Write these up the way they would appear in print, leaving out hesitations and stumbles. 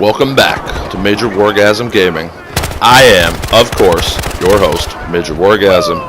Welcome back to Major Wargasm Gaming. I am, of course, your host, Major Wargasm.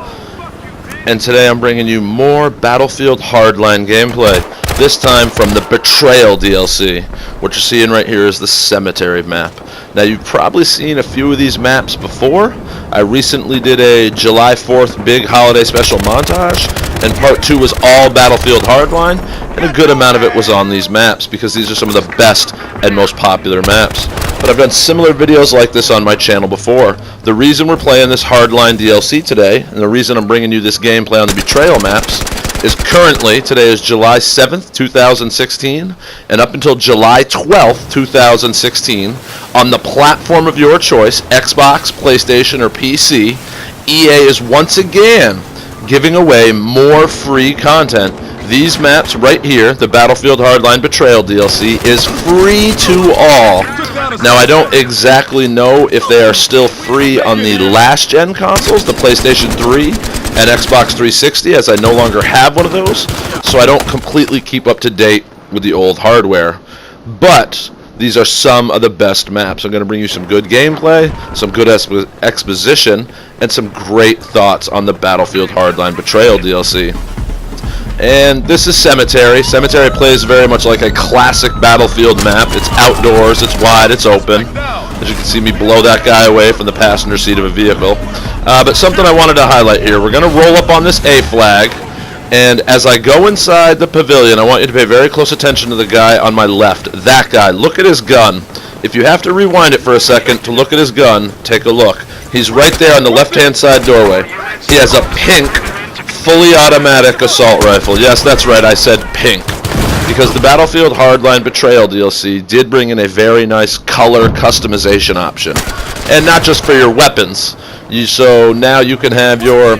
And today I'm bringing you more Battlefield Hardline gameplay, this time from the Betrayal DLC. What you're seeing right here is the Cemetery map. Now, you've probably seen a few of these maps before. I recently did a July 4th big holiday special montage, and part 2 was all Battlefield Hardline, and a good amount of it was on these maps, because these are some of the best and most popular maps. But I've done similar videos like this on my channel before. The reason we're playing this Hardline DLC today, and the reason I'm bringing you this gameplay on the Betrayal maps, is currently, today is July 7th, 2016, and up until July 12th, 2016, on the platform of your choice, Xbox, PlayStation, or PC, EA is once again giving away more free content. These maps right here, the Battlefield Hardline Betrayal DLC, is free to all. Now, I don't exactly know if they are still free on the last-gen consoles, the PlayStation 3 and Xbox 360, as I no longer have one of those, so I don't completely keep up to date with the old hardware. But these are some of the best maps. I'm going to bring you some good gameplay, some good exposition, and some great thoughts on the Battlefield Hardline Betrayal DLC. And this is Cemetery. Cemetery plays very much like a classic Battlefield map. It's outdoors, it's wide, it's open. As you can see me blow that guy away from the passenger seat of a vehicle. But something I wanted to highlight here. We're going to roll up on this A flag. And as I go inside the pavilion, I want you to pay very close attention to the guy on my left. That guy. Look at his gun. If you have to rewind it for a second to look at his gun, take a look. He's right there on the left-hand side doorway. He has a pink, fully automatic assault rifle. Yes, that's right, I said pink. Because the Battlefield Hardline Betrayal DLC did bring in a very nice color customization option. And not just for your weapons. So now you can have your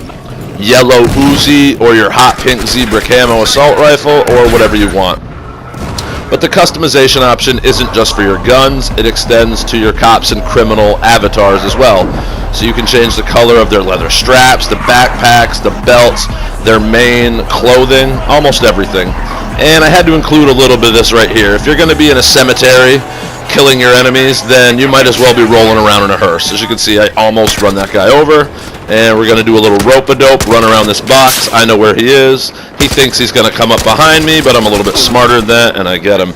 yellow Uzi or your hot pink zebra camo assault rifle or whatever you want. But the customization option isn't just for your guns, it extends to your cops and criminal avatars as well. So you can change the color of their leather straps, the backpacks, the belts, their main clothing, almost everything. And I had to include a little bit of this right here. If you're going to be in a cemetery killing your enemies, then you might as well be rolling around in a hearse. As you can see, I almost run that guy over. And we're going to do a little rope-a-dope, run around this box. I know where he is. He thinks he's going to come up behind me, but I'm a little bit smarter than that, and I get him.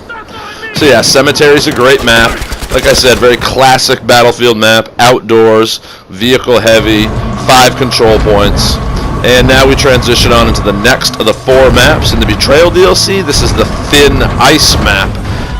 So yeah, Cemetery's a great map. Like I said, very classic Battlefield map. Outdoors, vehicle heavy, 5 control points. And now we transition on into the next of the 4 maps in the Betrayal DLC. This is the Thin Ice map.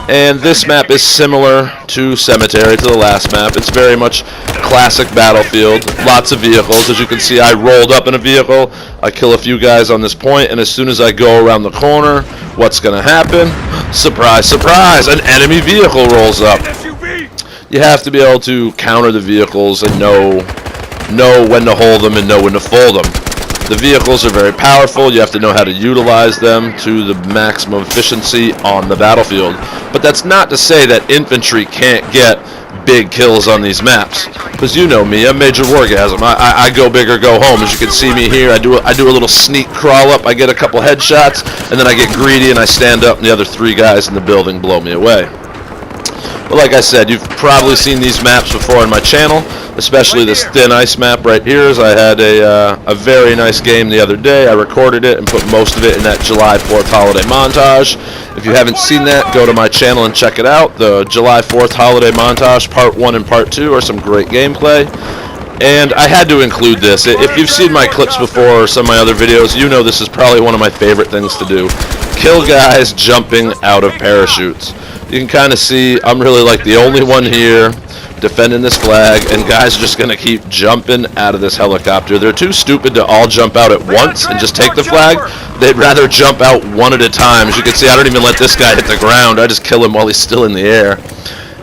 And this map is similar to Cemetery, to the last map. It's very much classic Battlefield. Lots of vehicles. As you can see, I rolled up in a vehicle. I kill a few guys on this point, and as soon as I go around the corner, what's going to happen? Surprise, surprise! An enemy vehicle rolls up. You have to be able to counter the vehicles and know when to hold them and know when to fold them. The vehicles are very powerful. You have to know how to utilize them to the maximum efficiency on the battlefield. But that's not to say that infantry can't get big kills on these maps. Because you know me, I'm Major Wargasm. I go big or go home. As you can see me here, I do a little sneak crawl up. I get a couple headshots, and then I get greedy and I stand up, and the other 3 guys in the building blow me away. But like I said, you've probably seen these maps before on my channel, especially this Thin Ice map right here. As I had a very nice game the other day. I recorded it and put most of it in that July 4th holiday montage. If you haven't seen that, go to my channel and check it out. The July 4th holiday montage, part 1 and part 2, are some great gameplay. And I had to include this. If you've seen my clips before or some of my other videos, you know this is probably one of my favorite things to do. Kill guys jumping out of parachutes. You can kind of see I'm really like the only one here defending this flag, and guys are just going to keep jumping out of this helicopter. They're too stupid to all jump out at once and just take the flag. They'd rather jump out one at a time. As you can see, I don't even let this guy hit the ground. I just kill him while he's still in the air.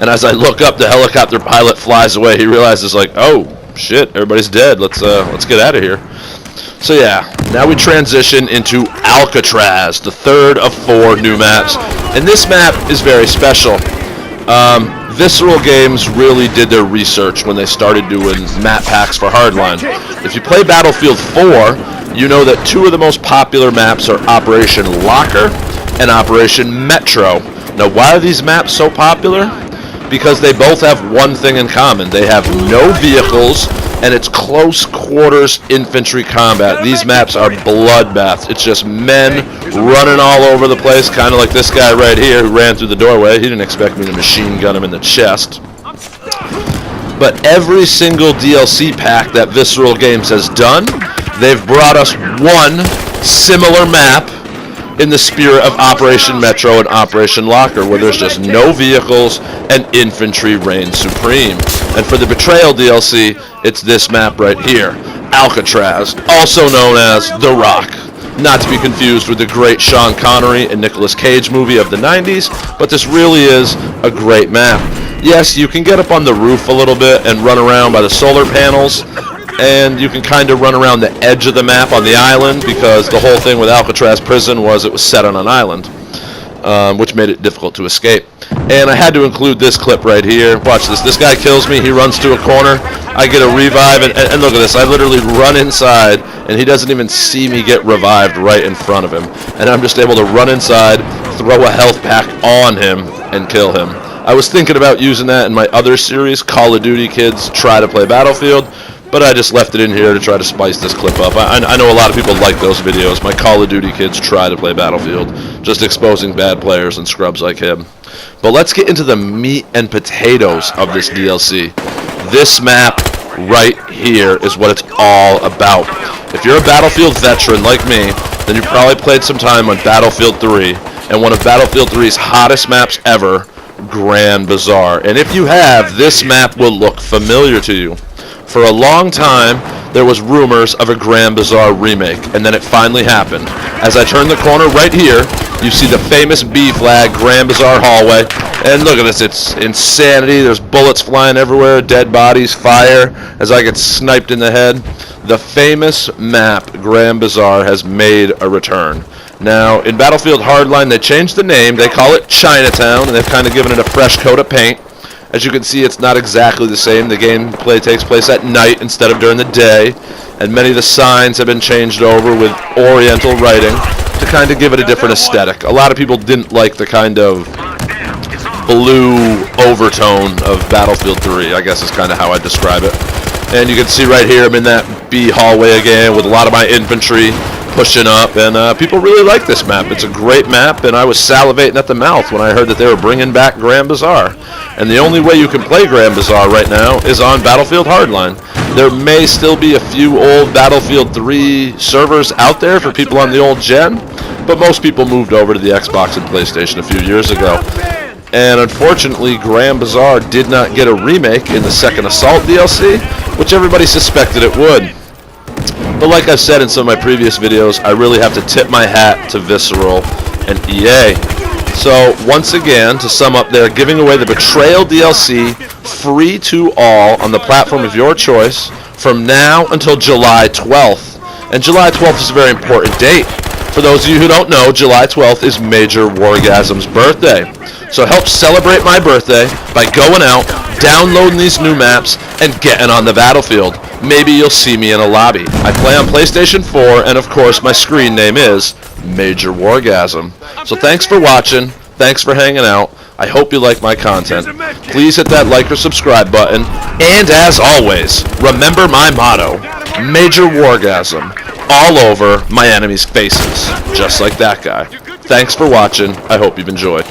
And as I look up, the helicopter pilot flies away. He realizes, like, oh, shit, everybody's dead. Let's get out of here. So yeah, now we transition into Alcatraz, the 3rd of 4 new maps. And this map is very special. Visceral Games really did their research when they started doing map packs for Hardline. If you play Battlefield 4, you know that 2 of the most popular maps are Operation Locker and Operation Metro. Now, why are these maps so popular? because they both have one thing in common. They have no vehicles, and it's close quarters infantry combat. These maps are bloodbaths. It's just men running all over the place, kind of like this guy right here who ran through the doorway. He didn't expect me to machine gun him in the chest. But every single DLC pack that Visceral Games has done, they've brought us one similar map in the spirit of Operation Metro and Operation Locker, where there's just no vehicles and infantry reigns supreme. And for the Betrayal DLC, it's this map right here, Alcatraz, also known as The Rock. Not to be confused with the great Sean Connery and Nicolas Cage movie of the 90s, but this really is a great map. Yes, you can get up on the roof a little bit and run around by the solar panels, and you can kind of run around the edge of the map on the island, because the whole thing with Alcatraz Prison was it was set on an island, which made it difficult to escape. And I had to include this clip right here. Watch this. This guy kills me. He runs to a corner. I get a revive, and look at this. I literally run inside, and he doesn't even see me get revived right in front of him. And I'm just able to run inside, throw a health pack on him, and kill him. I was thinking about using that in my other series, Call of Duty Kids Try to Play Battlefield, but I just left it in here to try to spice this clip up. I know a lot of people like those videos. My Call of Duty Kids Try to Play Battlefield, just exposing bad players and scrubs like him. But let's get into the meat and potatoes of this DLC. This map right here is what it's all about. If you're a Battlefield veteran like me, then you probably played some time on Battlefield 3, and one of Battlefield 3's hottest maps ever, Grand Bazaar. And if you have, this map will look familiar to you. For a long time, there was rumors of a Grand Bazaar remake, and then it finally happened. As I turn the corner right here, you see the famous B flag Grand Bazaar hallway, and look at this, it's insanity. There's bullets flying everywhere, dead bodies, fire, as I get sniped in the head. The famous map Grand Bazaar has made a return. Now, in Battlefield Hardline, they changed the name. They call it Chinatown, and they've kind of given it a fresh coat of paint. As you can see, it's not exactly the same. The gameplay takes place at night instead of during the day, and many of the signs have been changed over with Oriental writing to kind of give it a different aesthetic. A lot of people didn't like the kind of blue overtone of Battlefield 3, I guess is kind of how I describe it. And you can see right here, I'm in that B hallway again with a lot of my infantry pushing up, and people really like this map. It's a great map, and I was salivating at the mouth when I heard that they were bringing back Grand Bazaar. And the only way you can play Grand Bazaar right now is on Battlefield Hardline. There may still be a few old Battlefield 3 servers out there for people on the old gen, but most people moved over to the Xbox and PlayStation a few years ago. And unfortunately, Grand Bazaar did not get a remake in the Second Assault DLC, which everybody suspected it would. But like I've said in some of my previous videos, I really have to tip my hat to Visceral and EA. So once again, to sum up, they're giving away the Betrayal DLC free to all on the platform of your choice from now until July 12th. And July 12th is a very important date. For those of you who don't know, July 12th is Major Wargasm's birthday. So help celebrate my birthday by going out, downloading these new maps, and getting on the battlefield. Maybe you'll see me in a lobby. I play on PlayStation 4, and of course my screen name is Major Wargasm. So thanks for watching, thanks for hanging out, I hope you like my content. Please hit that like or subscribe button, and as always, remember my motto, Major Wargasm, all over my enemies' faces, just like that guy. Thanks for watching, I hope you've enjoyed.